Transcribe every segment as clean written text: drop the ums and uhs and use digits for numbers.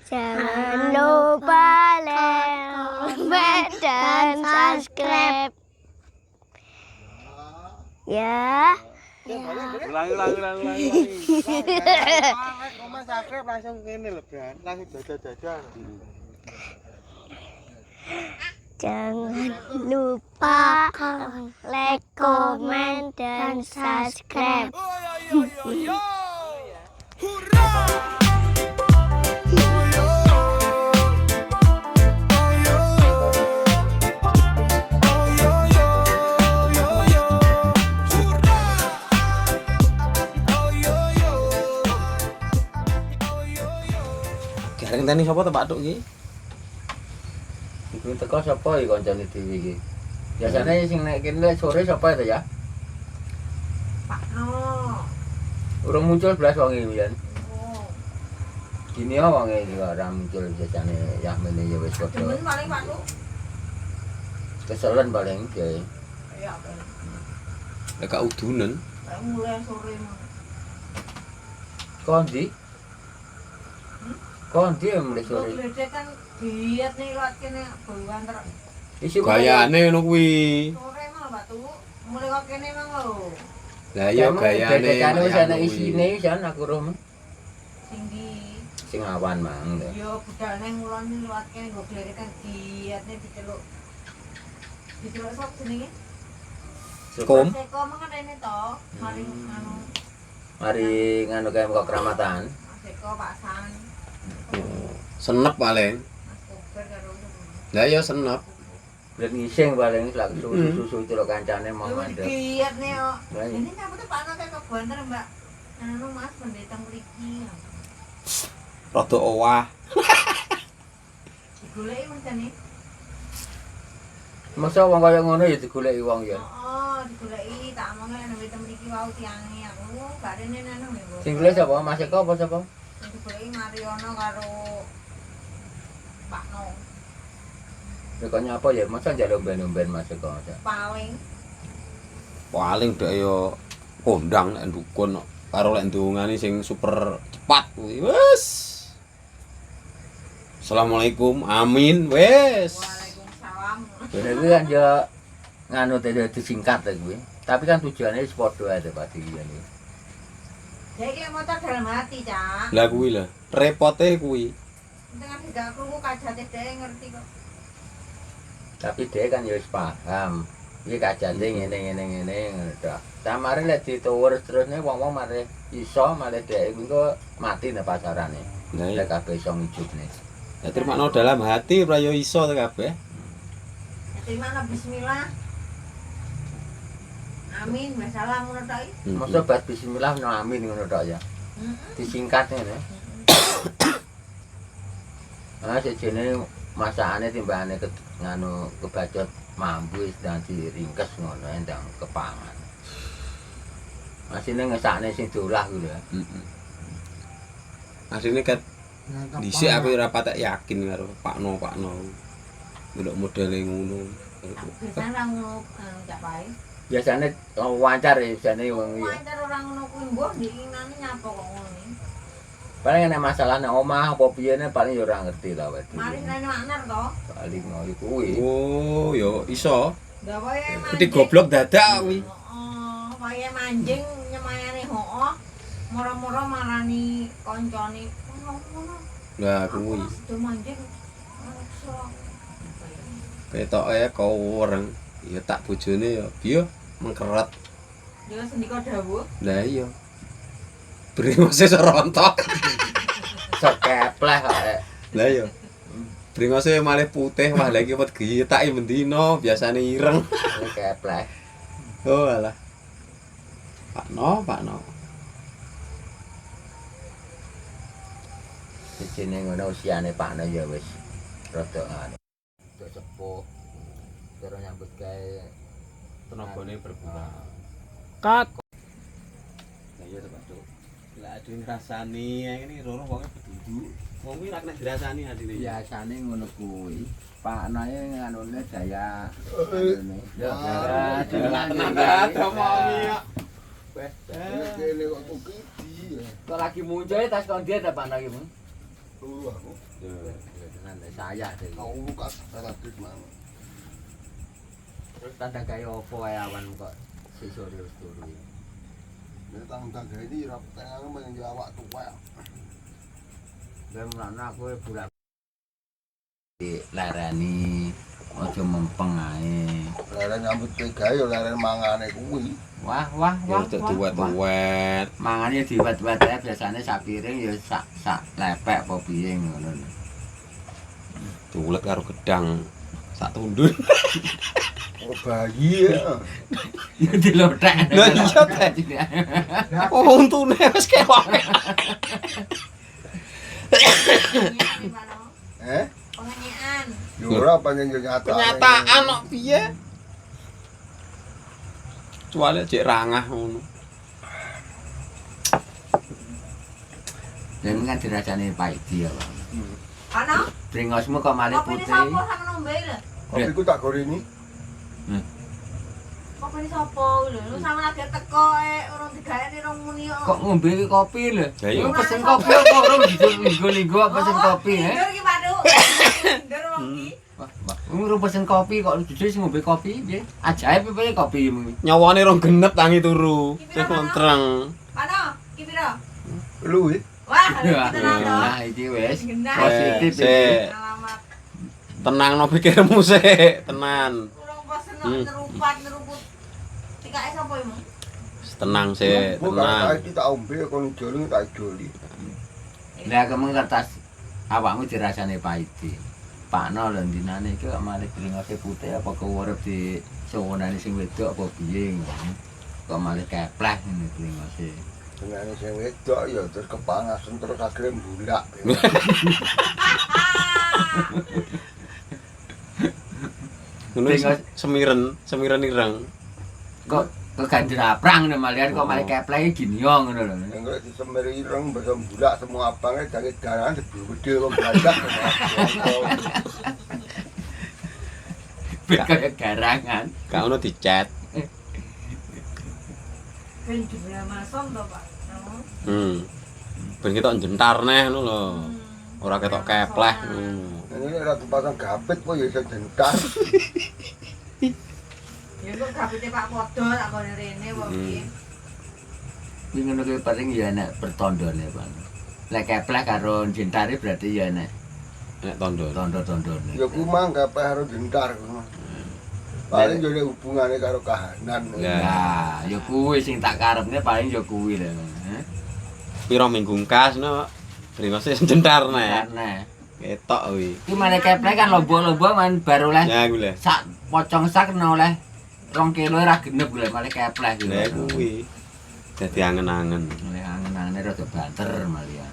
Jangan lupa like dan subscribe. Ya. Ulangi. Komen subscribe langsung ngene lho, Bran. Langsung jajan. Jangan lupa like, komen, dan subscribe. Gareng tani sapa to Pak Tuk iki? Iku teko sapa iki kancane dhewe iki? Biasane sing nek kene sore sapa itu ya? Pakno. Urung muncul blas wong iki yen. Oh. Gini ya wong iki ora muncul biasane ya mene ya wis padha. Demen paling Pakno. Keselen paling ya. Ya apa? Nek gak udunen. Kayak mulai sore mah. Kondi? Kondi mulai sore. Gledek kan diet nih lewat kene bawa antar. Isi Gayane ngono kuwi. Sore mah Batu. Mulai kok kene mang lho. Lah iya gayane. Gayane wis ana isine jan aku roh mah. Sing di Sing awan mang. yo budalne ngulon lewat kene go gledek kan diet nih diceluk. Diceluk sop jenenge? Kom. Seko mah kan rene to. Mari anu Mari nganu kae kok keramatan. Seko Pak San. Senep paling. Mas Kober karo Lah iya senep. Blet ngising paling lak susu itu kancane mau mandek. diet nih kok. Lah iya. Ini nyapa tuh Pak Nate kok banter Mbak. Anu Mas pendeta mriki. Rada owah. Digoleki mencane. Masa wong kaya ngono ya digoleki wong ya. Oh, digoleki tak omongne nang pendeta mriki wau tiange aku gak rene nang nggo. Sing golek sapa? Mas Eko apa sapa? Sing digoleki Mariono karo Pak No. Rekonya apa ya? Masa njaluk ben-ben Mas Eko. Paling Paling dak yo kondang nek dukun karo lek ndongane sing super cepat kuwi. Wes. Assalamualaikum. Amin. Wes. Waalaikumsalam. Bener kuwi kan ya nganu dadi singkat ta kuwi. Tapi kan tujuannya wis padha ae pasti iki. Ya iki motor dalam hati, Cak. Lah kuwi lah. Repote kuwi. Dengan tidak krungu kajate dhewe ngerti kok. Tapi dia kan ya wis paham. Iki kajane ngene ngono tok. Samare lek dituwur terusne wong-wong mare iso malah dhek iku engko mati nang pasarane. Lah iya. Lek kabeh iso ngijupne. Ya terima dalam hati ora yo iso to kabeh. Terima bismillah. Amin, masalah ngono tok iki. Masa bas bismillah no amin ngono tok ya. Disingkat ngene. Ah sejene masakane timbangane nganu kebacot mampu wis dan diringkes ngono endang kepangan. Masine ngesakne sing dolah kuwi lho. Heeh. Asline kat dhisik aku ora patek yakin karo Pakno. Delok modele ngono. Biasane ra ngono Cak Pai. Biasane wawancara biasane wong iki. Wajar orang ngono kuwi mbok diingane nyapa kok ngono iki. Paling ana masalah nang omah apa piyene paling ya ora ngerti lah wae. Mari rene maknar to. Paling ngono kuwi. Oh, yo iso. Lah wae manjing. Gede goblok dadak kuwi. Heeh, wae manjing nyemayane hooh. Moro-moro marani koncone. Ngono. Lah kuwi. Sudah manjing. Ketoke kawureng. Ya tak bojone ya piye mengkeret. Ya sendika dawuh. Lah iya. Bringose serontok. Sekepleh kok. Lah iya. Bringose malih putih wah lagi wet giyetake mendino biasane ireng. Sekepleh. Oh alah. Pakno. Jenenge ngono usiane Pakno ya wis rada anu. Wis sepuh. Terus nyambut gawe Tenagane berkurang. kat. Lah iya to Pak Tuk. Lah ade ngrasani ngene loro wonge beduduk. Wong kuwi ra kena dirasani adine. Biasane ngono kuwi. Paknoe nganune daya. Ya, tenaga domongi kok. Kok lagi muncul tas kon dia ada Pak lagi, Bang? Turu aku. Ya tenan saya deh. Kau buka tadi mana? Terus tanda kaya opo ae awan kok sesuk terus turu. Nek tangga ini rap tengah menjadi awak tua. Lah mulane aku bulan dilarani aja mempeng ae. Leren nyambut gawe ya leren mangane kuwi. Wah. Ya untuk duwet-duwet. Mangane diwet-wet ae biasane sak piring ya sak lepek apa piye ngono. Dulet karo gedang sak tundun. Oh bayi ya. Ya dilothek. Lah iya teh. Oh untune wis kewak. Penyanyian. Yo ora pancen yo nyata. Kenyataan kok piye? Kecuali cek rangah ngono. Lah kan dirasane paidi ya, Bang. Ana? Brengosmu kok malih Kopi ini putih. sapa sama nombe lho? Kopiku tak goreni. Kopi ini sapa lho? Lu sama lagi teko urung digaweni rong muni Kok ngombe kopi lho? Lah iya. Lu pesen kopi apa urung linggo-linggo pesen kopi he? Ndur iki Pak Duk. Ndur wong iki. Wah, urung pesen kopi kok jujur sing ngombe kopi piye? Ajaib piye kopi mu. Nyawane rong genep tangi turu. Sing kontreng. Mana? Iki piro? Lu Wah, iki tenan to. Nah, iki wis Genah. positif Sik. iki. Alamat. Tenang no pikirmu sik, tenan. Urung pesen neruput. Tikake sapa imu? Tenang sik, Bukan tenang. tak ombe kon joli tak joli. Lah kemeng kertas awakmu dirasane paidi. Pakno lho dinane iki kok malih bringose putih apa keurep di sewonane sing wedok apa piye ngono. Kok malih kepleh ngene bringose. Dengan sing wedok ya terus kepangasan terus akhirnya mbulak. Ngono semiren ireng. Kok ganti aprang nek malian kok malih kepleh gini yo ngono lho. Enggak disemeri ireng bisa mbulak semua abangnya jangit garangan gede kok belajar. Kayak garangan. Gak ono dicet. Ben jebule mason to, Pak. Ben ketok jentar neh ngono lho. Ora ketok kepleh. Ini ada pasang gapit kok ya iso jentar. Ya kok gapite Pak Podo tak kene rene wong iki. Kuwi ngono kuwi paling ya enek bertondone, Pak. Lek kepleh karo jentare berarti ya enek Nek tondo. tondo-tondone. Ya ku mang gapet harus jentar. Paling yo hubungane karo kahanan. Lah, ya kuwi sing tak karepne paling ya kuwi lho. Piro minggu kas no. Bringose jentar neh. Karena Ketok kuwi. iki mane kepleh kan lombok-lombok man baru oleh Ya kuwi lho. sak pocong sak kena oleh 2 kilo ora genep kuwi mane kepleh kuwi. Lah kuwi. Dadi angen-angen. Oleh angen-angene rada banter malian.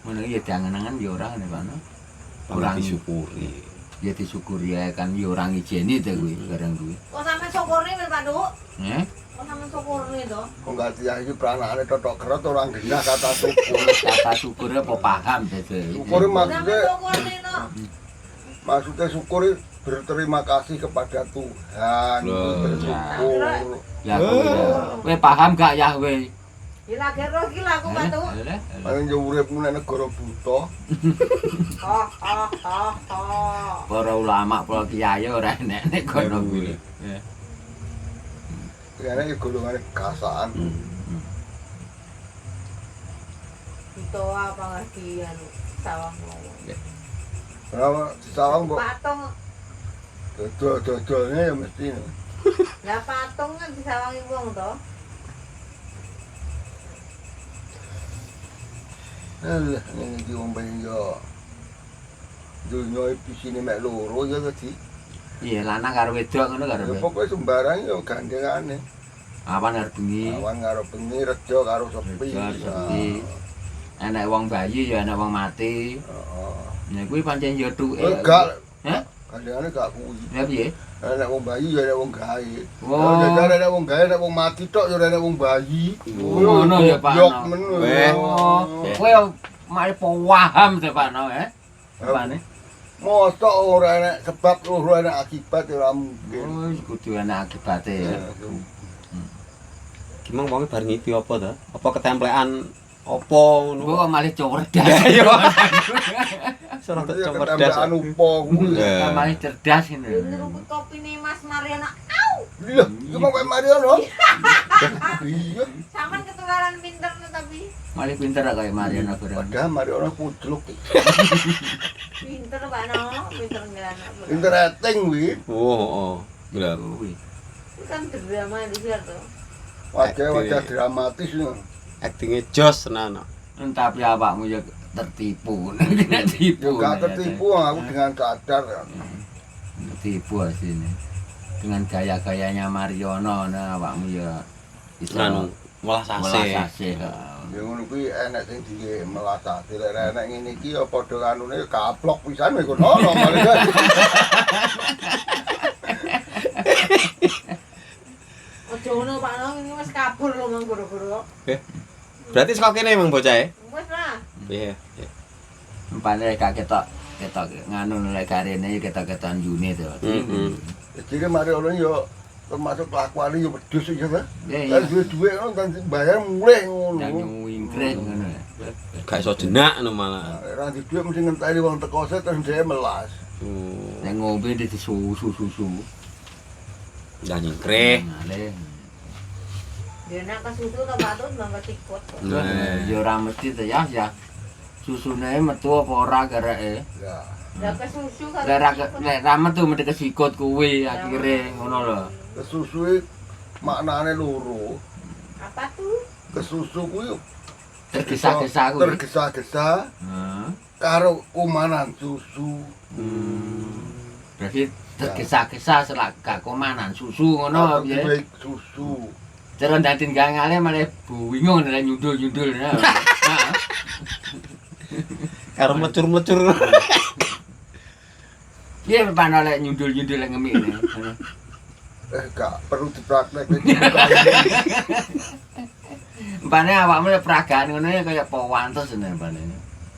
Ngono iki ya diangen-angen ya ora ngene Pak. Ora disyukuri. Ya disyukuri ae kan ya ora ngijeni to kuwi barang kuwi. Kok sampe syukurne Pak Duk? Heh. Kok sampe syukurne to? Kok gak dia iki pranakane totok kerot orang genah kata syukur. Kata syukur apa paham dadi. Syukur Sampe maksudnya syukurne to. maksudnya syukur berterima kasih kepada Tuhan. Loh, Bersyukur. Ya kuwi. Kowe paham gak Yahweh? Ya lagi roh iki lho aku Pak Duk. Paling yo uripmu nek negara buta. Para ulama, para kiai ora enek nek kono kuwi. Kene iki golongane kasaan. Itu apa ngerti anu sawang lowo. Ora sawang kok Patung. dodol-dodolnya ya mesti. Lah patung kan disawangi wong to. Alah, ini iki wong ben yo. Dunya iki sine mek loro ya tadi. Iya, lanang karo wedok ngono karo. Ya pokoke sembarang yo gandengane. Awan arep bengi. Awan karo bengi, rejo karo sepi. Sepi. Enek wong bayi ya enek wong mati. Heeh. Ya kuwi pancen ya tuke. Enggak. Hah? Gandengane gak kuwi. Ya piye? Enek wong bayi ya enek wong gawe. Oh. Jajar enek wong gawe, enek wong mati tok ya enek wong bayi. Oh, ngono ya, Pak. Yok men. Weh. Oh, kowe mari paham to Pak No, Apane? Mosok ora enek sebab ora enek akibat ya ora mungkin. Oh, kudu enek akibate ya. Gimana wonge bar ngipi apa to? Apa ketemplekan Apa ngono? Gua malah cerdas. Yo. Ora Rada cerdas. cerdas. Anu po kuwi. Nah. Malah cerdas ini. Yo ngeruput kopi nih Mas Mariana. Lho, iku mau kayak Mariono. Iya. Saman ketularan pinter tapi Malah pinter kayak Mariana barang. Padahal Mariono kucluk. pinter Pak No, pinter ngelana. Pinter acting kuwi. Oh. Gila. Kuwi. Itu kan drama di situ tuh. Wajah-wajah dramatis lho. Aktingnya jos tenan. Tapi awakmu ya tertipu. Kena tipu. Gak tertipu aku dengan sadar. Tertipu asine. Dengan gaya-gayanya Mariono nah awakmu ya iso Anu, malah sase. melasase. Ya ngono kuwi enek sing di melasati lek enek ngene iki ya padha anune kaplok pisan kowe ngono malah. Ojo ngono Pak No, ini wis kabur lho mang guru-guru. Berarti saka kene emang bocah e? Wis lah. Iya. Umpane gak ketok nganu lek karene ketok-ketokan june to. Heeh. Jadi Mariono yo termasuk kelakuane yo wedhus ya ta. Ya Lah duwe ngono kan bayar mulih Yang ngono. wingkret ngono. Gak iso jenak no malah. Ora di duwe mesti ngenteni wong teko set terus dhewe melas. Oh. Yang ngombe di susu. Lah nyingkreh. Ngale. Dia nak ke susu ke patut mangga tikut. Nah. Ya ora mesti to ya. Susune metu apa ora gareke. Ya. Lah ke susu kan. Lek ra metu mesti kesikut kuwi akhire ngono lho. Kesusu maknane loro. Apa tuh? Kesusu kuwi Tergesa-gesa kuwi. tergesa-gesa Heeh. karo kumanan susu. Berarti tergesa-gesa selak gak komanan susu ngono piye. Baik susu. Cara datin gangale malah bingung nek nyundul-nyundul. Heeh. Karo melecur-melecur. Piye panah lek nyundul-nyundul lek ngemik ini. Gak perlu dipraktek. Umpane awakmu lek peragaan ngono ya kaya pawantos tenan umpane.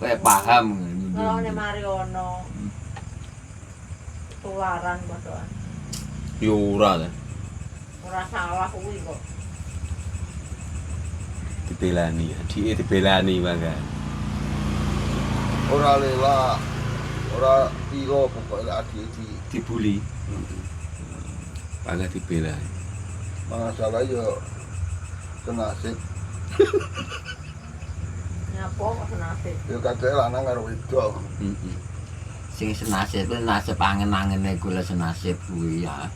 Kaya paham nyundul. Kalau nek Mariono. Tularan bodohan. Yo ora ta. Ora salah kuwi kok. Dibelani, adike dibelani mangga. Ora lela. Ora ilo pokoke adik iki. Dibuli. Mangga dibelani. Masalah yo senasib. Nyapa kok senasib. Yo kadhe lanang karo wedok. Heeh. Sing senasib kuwi nasib angen-angene kuwi senasib kuwi ya.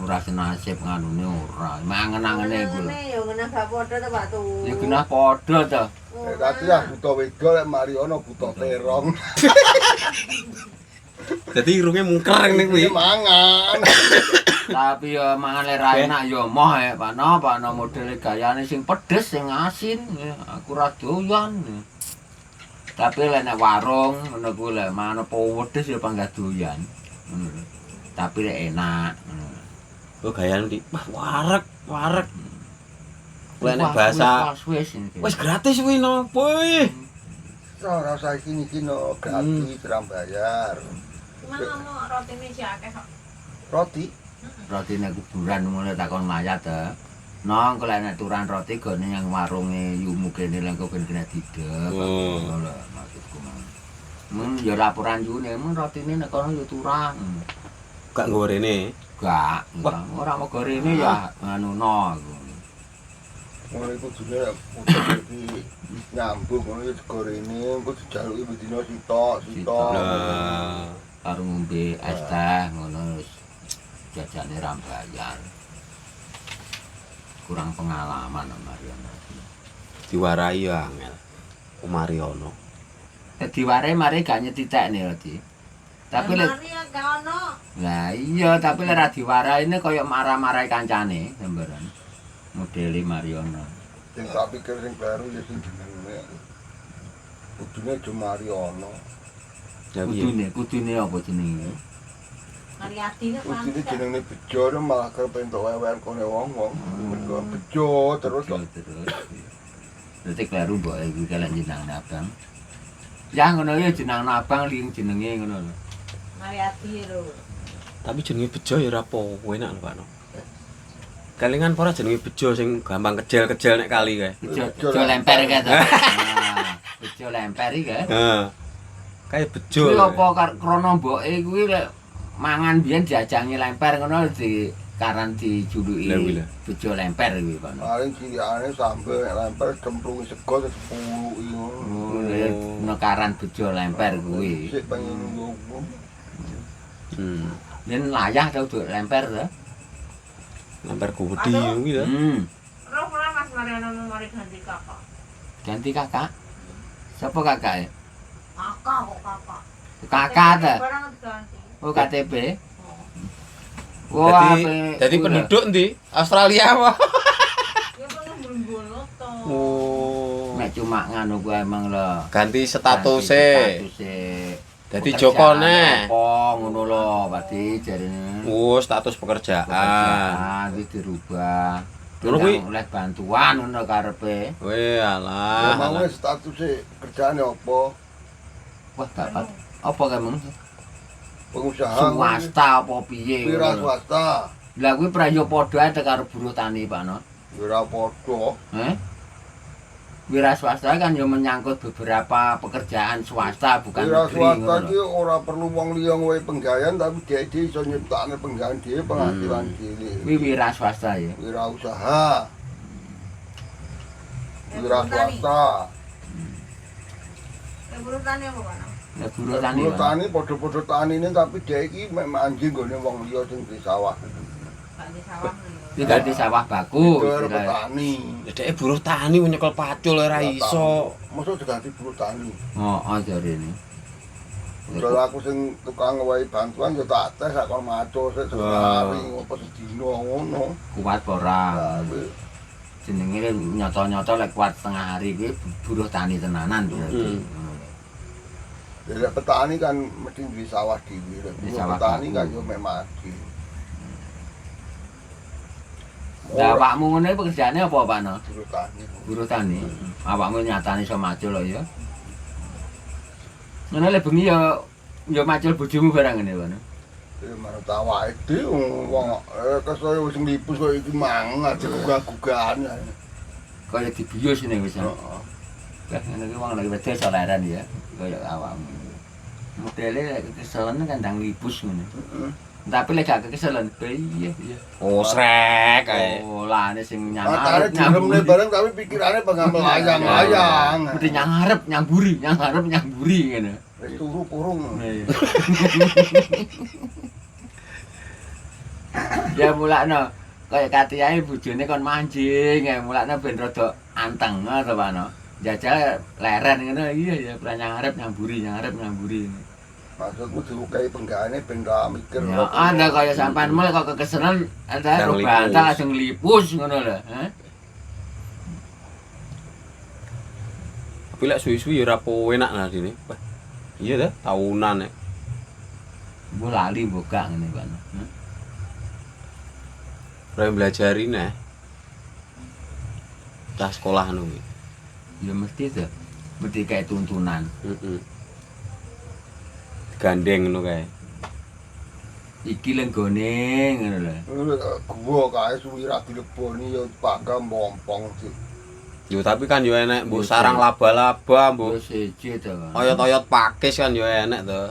Ora senasib nganune ora. Angen-angene kuwi. Ya ngene gak padha to Pak tuh. Ya genah padha to. Tadi lah buta wedok lek Mariono buta terong. Dadi irunge mungker ning kuwi. Mangan. Tapi ya mangane ra enak ya moh Pak No modele gayane sing pedes sing asin ya, aku ra doyan. Tapi lek nek warung ngono kuwi lek mangan apa wedhes ya panggah doyan. Ngono lho. Tapi lek enak. Oh gayane di warek. Lek nek bahasa wis gratis kuwi no, boy. Ora usah iki no gratis ora bayar. Gimana mau rotine si akeh kok. Roti Roti nek kuburan mulai takon mayat ta. Nong kok lek nek turan roti gone yang warunge yumu kene lek kok kena didep. Oh. Ngono lho maksudku mang. Men ya laporan june men rotine nek kono ya turan. Gak ngorene. Gak, ora mau gorene ya nganuno aku. ngono iku june utek iki nyambung ngono iki gorene engko dijaluki bedino sitok. Lah, Karo ngombe es teh ngono wis jajane ra bayar. Kurang pengalaman Mariono. diwarai ya angel. Mariono. Diwarai mari gak nyetitekne roti. Tapi lek Maria gak ono. lah iya tapi lek ra diwaraine kaya marah-marahi kancane gambaran. Modele Mariono. Sing tak pikir sing baru ya sing jenenge. Kudune Jo Mariono. Ya piye? Kudune apa jenenge? Mariati nek Kudune jenenge bejo malah kerep entuk wewer kene wong-wong. Mergo bejo terus kok. Dadi kleru mbok iki kalek jeneng abang. Ya ngono ya jeneng abang ling jenenge ngono lho. Mariati lho. Tapi jenenge bejo ya ora apa enak lho Pak. Kelingan apa ora jenenge bejo sing gampang kejel-kejel nek kali kae. Bejo lemper kae to. Nah, bejo lemper iki kae. Heeh. Kayak bejo. Kuwi apa krana mboke kuwi lek mangan biyen diajangi lemper ngono di karan dijuluki Lah, kuwi lho. bejo lemper kuwi Pak. Paling cilikane sampe lempar cemplung sego terus 10 Oh, ono karan bejo lemper kuwi. Sik pengen ngono. Yen layah tau duk lemper to. Lemper gudi kuwi lho. Roh ora Mas Mariana mari ganti kakak. Ganti kakak. Siapa kakak ya? Kakak kok kakak. Kakak ta? Barang ganti. Oh KTP. Wah, Dadi penduduk ndi? Australia apa? Ya pengen mbul-mbul to. Oh. nek cuma nganu kuwi emang lho. Ganti statuse. Dadi Pekerjaan jokone. Apa ngono lho, Pati jarine. Oh, status pekerjaan. Pekerjaan iki dirubah. Ngono kuwi oleh bantuan ngono karepe. weh Ya alah. mau wis statuse kerjaane apa? Wah, dapat apa kae mong? Pengusaha. Swasta apa piye? Wira ngono. swasta. Lah kuwi prayo padha ae karo buruh tani, Pak No. Wira padha. Wira swasta kan ya menyangkut beberapa pekerjaan swasta bukan Wira negeri swasta ngono iki lho. ora perlu wong liya nggawe penggawean tapi dhek iso nyiptakne penggawean dhewe penghasilan dhewe. Kuwi wira swasta ya. Wira usaha. Wira swasta. Ya buruh tani apa Pak? Ya buruh tani. Buruh Pak. tani padha-padha tanine tapi dhek iki mek anjing gone wong liya sing di sawah. Ganti sawah lho. Tidak di sawah baku. Itu istilahnya. petani. Dhek buruh tani nyekel pacul ora iso. Mosok diganti buruh tani. Oh, jarene. Kalau aku sing tukang nggawe bantuan ya tak tes sak kon maco sik sehari apa sedina ngono. Kuat ora. Tapi Jenenge nyata-nyata lek kuat setengah hari kuwi buruh tani tenanan berarti. ya petani kan mesti di sawah dhewe. Di sawah Petani baku. kan yo mek mati. Lah awakmu ngene pekerjaane apa, Pak No? Buruh tani. Buruh tani. Awakmu nyatane iso macul lho ya. Ngene le bengi ya macul bojomu barang ngene, Pak No. Ya marang awake dhewe wong kesaya wis nglipus kok iki mangan aja gugah-gugahan. Kaya dibius ngene wis. Heeh. Lah ngene iki wong lagi wedhe iso leren ya, kaya awakmu. Modele keselen kandang lipus ngono. Tapi lek gak keselen, piye ya. Oh, srek kae. Oh, lane sing Matane nyangarep diremne bareng tapi pikirane pengambil layang-layang. Mesti nyangarep nyamburi ngene. Wis turu kurung. Ya mulakno kaya kati ae bojone kon mancing, ya mulakno ben rada anteng to, Pak No. Jajal leren ngono iya ya nyangarep nyamburi. Maksudku dilukai penggaweane ben ra mikir. Ya ada kaya sampean mul kok kekesenan ada Yang bantal lipus. langsung lipus ngono lho, Tapi lek suwi-suwi ya ora enak lah dene. Wah. Iya dah, tahunan nek. Mbok lali mbok gak ngene, Pak No. Ora belajari neh. Cah sekolah ngono kuwi. Ya mesti to. Mesti kayak tuntunan. Heeh. Gandeng ngono kae. Iki lenggone ngono lho. Gua kae suwi ra dileboni ya pagam mompong sih. Yo tapi kan yo enek mbok Yo, sarang sih. laba-laba, mbok Mbok siji to. oyot-oyot pakis kan yo enek to.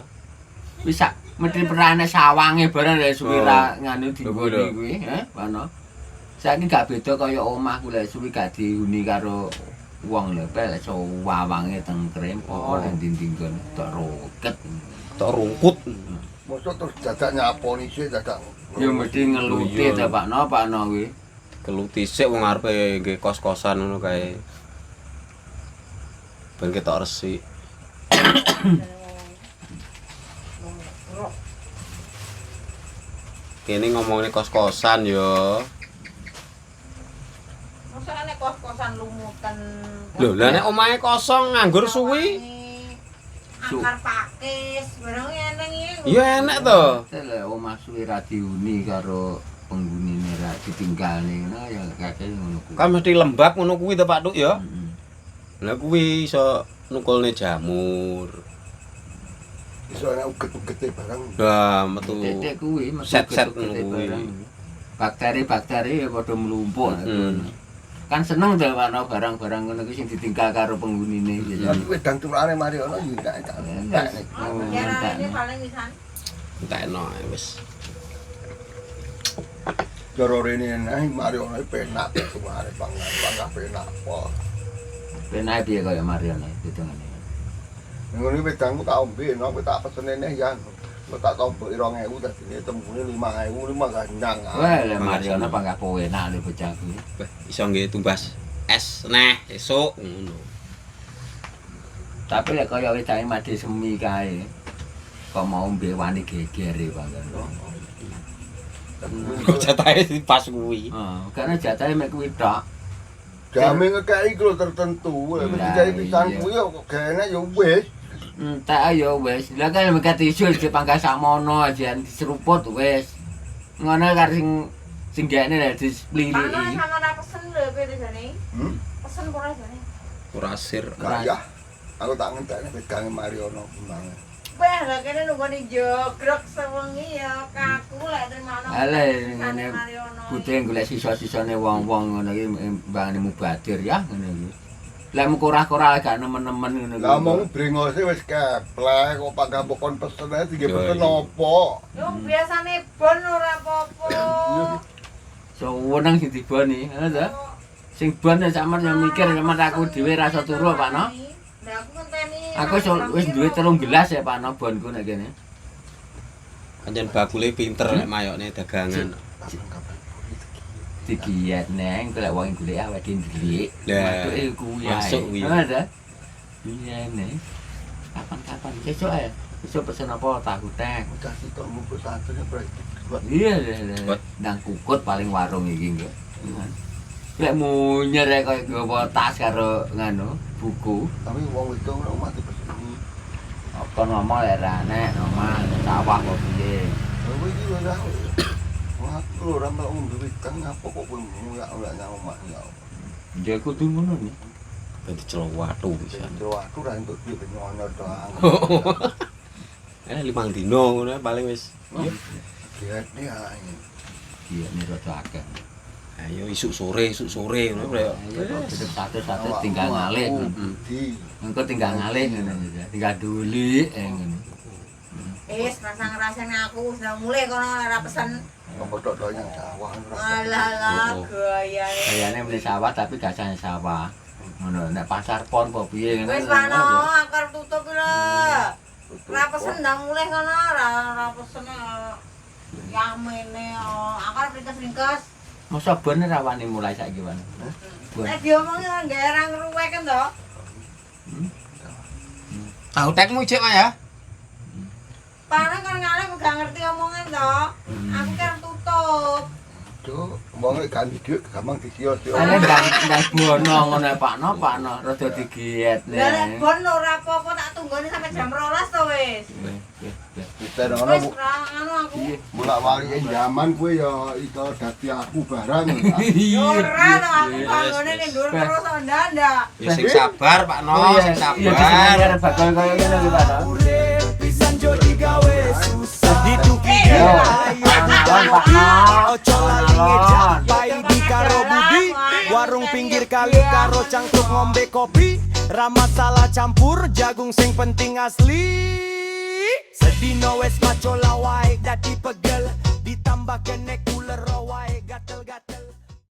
Bisa mesti perane sawange bareng lek suwi ra nganu Kuwi lho. digoni kuwi, Pak No. Saiki gak beda kaya omah ku lek suwi gak dihuni karo wong lho, lek sawange teng krempol dan dinding kono tok roket. Tok rumput. Mosok terus dadak nyaponi sih dadak. Ya mesti ngeluti to Pak No kuwi. Geluti sik wong arepe nggih kos-kosan ngono kae. Ben ketok resik. Kene ngomongin kos-kosan yo. Masa nek kos-kosan lumutan. Lho, lah nek omahe kosong nganggur suwi, Akar pakis, barang eneng iki. ya enek to. Lek omah suwi ra dihuni karo penggunine ra ditinggalne ngono ya kakek ngono kuwi. Kan mesti lembab ngono kuwi to Pak Duk ya. Heeh. Lah kuwi iso nukulne jamur. Iso ana uget-ugete barang. Lah metu Tetek kuwi metu Set-set ketuk-ketuk ngono kuwi. barang. Bakteri-bakteri ya padha mlumpuk. Kan seneng to ana barang-barang ngono kuwi sing ditinggal karo penggunine gitu. Tapi wedang turane mari ono yo entek. Ya ini paling wisan. Tak enak wis. Cara rene nang mari ono penak kemare pangan penak apa. Penak piye kaya Mariana hitungane. Ngono wedangku tak ombe, nek tak pesene neh ya. Kok tak tombok 2000 dadine tembune 5000 lima gandang. Wah, le Mariana panggah enak le bocah kuwi. Wah, iso nggih tumbas es neh esuk ngono. Tapi lek kaya wedane mati semi kae. Kok mau mbek wani gegere pangan. Kok jatahe pas kuwi. Karena jatahe mek kuwi tok. Jame ngekeki lho tertentu, lek dijai pisan kuwi yo kok gene yo wis. Tak ayo wis. Lah kan mek tisul dipangkas samono aja diseruput wis. Ngono karo sing gekne lek displili. Mana sama ora pesen lho kowe jane. Pesen ora jane. Ora sir. Kaya aku tak ngentekne wedange Mariono gimana. Wah, lah kene nunggone jogrok sewengi ya kaku lek terima ono. Ala ngene putih golek sisa-sisane wong-wong ngono iki mbangane mubadir ya ngene iki. Lek mengkurah-kurah gak nemen-nemen ngono iki. Lah mong brengose wis keplek kok panggapokon pesen ae tinggi pesen apa. Yo biasane bon ora apa-apa. So wenang sing diboni, ngono ta? Sing bon sampean yo mikir sampean aku dhewe rasa turu Pak No. Lah aku ngenteni. Aku wis duwe 3 gelas ya Pak No bonku nek kene. Pancen bakule pinter lek mayokne dagangan. Digiat neng golek wong golek awake ndelik. Lah, Waduh kuwi ae. masuk kuwi. Ngono ta? Iya nih. Kapan-kapan besok ya. Besok pesen apa tahu teh. Udah sitok mbok satune praktik. Iya, ndang kukut paling warung iki engko. Lek munyer kaya nggawa tas karo nganu buku. Tapi wong itu ora mati pesen. Apa ngomong lek ra nek omah sawah kok piye. Kowe iki ora. Wah, aku ora mau ngombe wedang apa kok kowe ora nyamuk ya. Ya kudu ngono nih. Dadi celowatu pisan. Terus aku ra entuk duit nyono doang. 5 dino ngono paling wis. Lihat nih ae. Iya nih rada akeh. Ayo isuk sore ngono rek. Ayo tetep satu-satu tinggal ngalih. Di. Engko tinggal ngalih ngono ya. Tinggal duli ngono. Rasa-rasane aku sudah mulai kono ora pesen. Apa tok yang sawah ora. Alah gayane. Kayane beli sawah tapi gak sayang sawah. Ngono nek pasar pon apa piye ngono. Wis Pano, aku arep tutup lho. Ora pesen ndang mulai kono ora pesen ya mene. Aku arep ringkes-ringkes. Masa bener ra wani mulai saiki wan. Nek diomongi nggak ora ngruwek kan to. Tahu tekmu cek ya. Pano kan ngalih gak ngerti omongan to. Aku kan tutup. Tuh, wong kan duit gampang disios-sios. Ana ndang bono ngono Pak No, rada digiet Lah nek nih. bon ora apa-apa tak tunggoni sampai jam 12 to wis. Kita ono Wis ora anu aku. mulak-wali zaman kowe ya iso dadi aku barang. Ora to aku bangunane ning dhuwur terus ndanda. Ya sing sabar Pak No, sing Iya sabar. bakal kaya ngene iki Pak No. Pisan jo digawe susah dituki Yo, alon Pak No. ojo lali ngejak pai di karo budi warung pinggir kali karo cangkruk ngombe kopi ra masalah campur jagung sing penting asli sedino wes macola wae dadi pegel ditambah kene cooler wae gatel-gatel